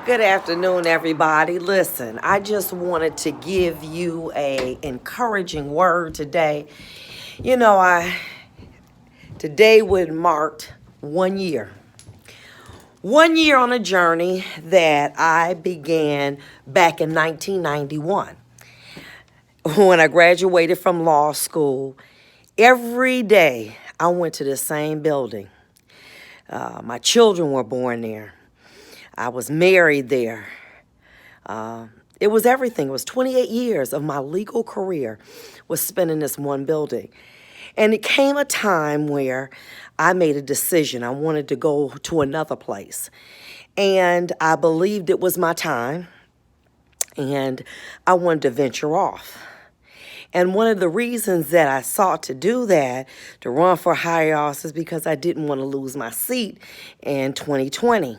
Good afternoon, everybody. Listen, I just wanted to give you a encouraging word today. You know, I today would mark 1 year. 1 year on a journey that I began back in 1991 when I graduated from law school. Every day I went to the same building. My children were born there. I was married there. Uh, it was everything. It was 28 years of my legal career was spent in this one building. And it came a time where I made a decision. I wanted to go to another place. And I believed it was my time. And I wanted to venture off. And one of the reasons that I sought to do that, to run for higher office, is because I didn't want to lose my seat in 2020.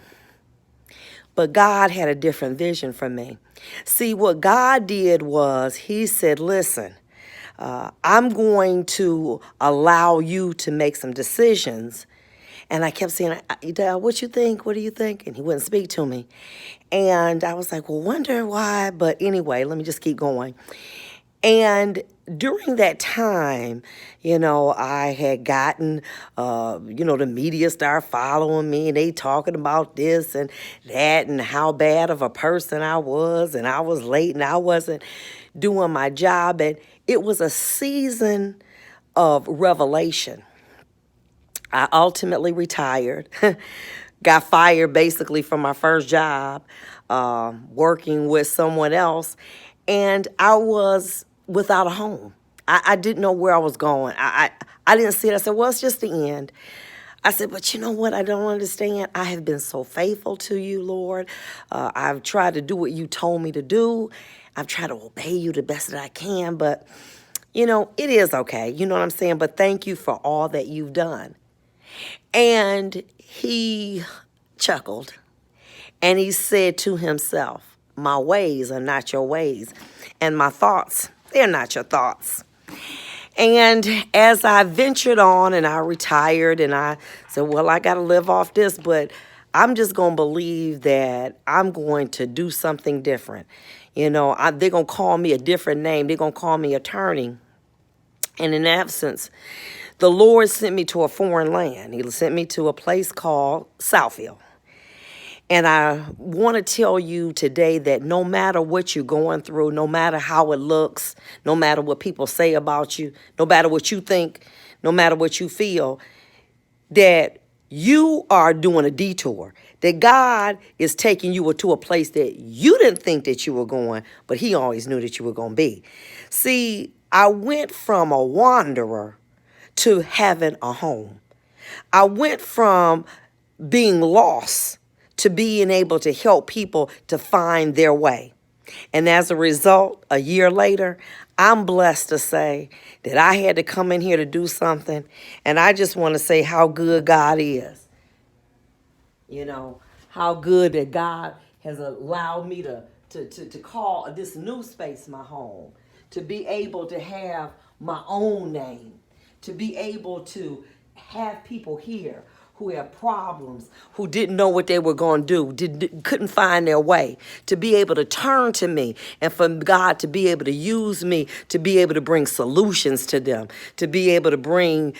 But God had a different vision for me. See, what God did was he said, listen, I'm going to allow you to make some decisions. And I kept saying, Dad, what you think? What do you think? And he wouldn't speak to me. And I was like, well, wonder why. But anyway, let me just keep going. And during that time, I had gotten, the media started following me and they talking about this and that and how bad of a person I was and I was late and I wasn't doing my job. And it was a season of revelation. I ultimately retired, got fired basically from my first job, working with someone else. And I was without a home. I didn't know where I was going. I didn't see it. I said, well, it's just the end. I said, but you know what? I don't understand. I have been so faithful to you, Lord. I've tried to do what you told me to do. I've tried to obey you the best that I can. But, it is okay. You know what I'm saying? But thank you for all that you've done. And he chuckled and he said to himself, my ways are not your ways, and my thoughts, they're not your thoughts. And as I ventured on and I retired and I said, well, I got to live off this, but I'm just going to believe that I'm going to do something different. They're going to call me a different name. They're going to call me attorney. And in absence, the Lord sent me to a foreign land. He sent me to a place called Southfield. And I want to tell you today that no matter what you're going through, no matter how it looks, no matter what people say about you, no matter what you think, no matter what you feel, that you are doing a detour, that God is taking you to a place that you didn't think that you were going, but he always knew that you were going to be. See, I went from a wanderer to having a home. I went from being lost to being able to help people to find their way. And as a result, a year later, I'm blessed to say that I had to come in here to do something. And I just want to say how good God is. How good that God has allowed me to call this new space my home, to be able to have my own name, to be able to have people here who have problems, who didn't know what they were going to do, couldn't find their way, to be able to turn to me, and for God to be able to use me to be able to bring solutions to them, to be able to bring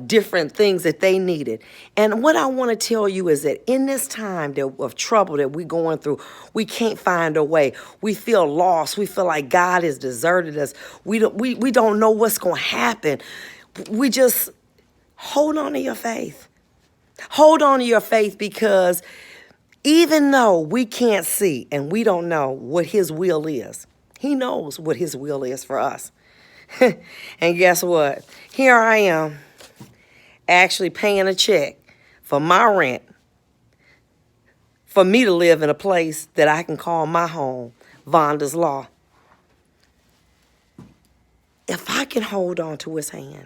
different things that they needed. And what I want to tell you is that in this time of trouble that we're going through, we can't find a way. We feel lost. We feel like God has deserted us. We don't know what's going to happen. We just hold on to your faith. Hold on to your faith, because even though we can't see and we don't know what his will is, he knows what his will is for us. And guess what? Here I am actually paying a check for my rent for me to live in a place that I can call my home, Vonda's Law. If I can hold on to his hand,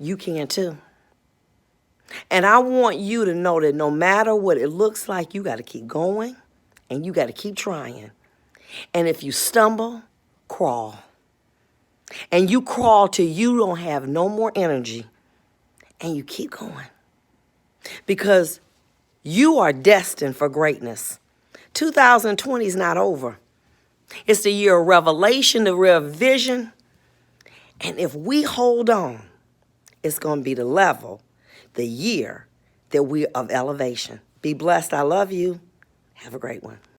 you can too. And I want you to know that no matter what it looks like, you got to keep going and you got to keep trying. And if you stumble, crawl. And you crawl till you don't have no more energy, and you keep going. Because you are destined for greatness. 2020 is not over. It's the year of revelation, the real vision. And if we hold on, it's going to be the level, the year that we of elevation. Be blessed. I love you. Have a great one.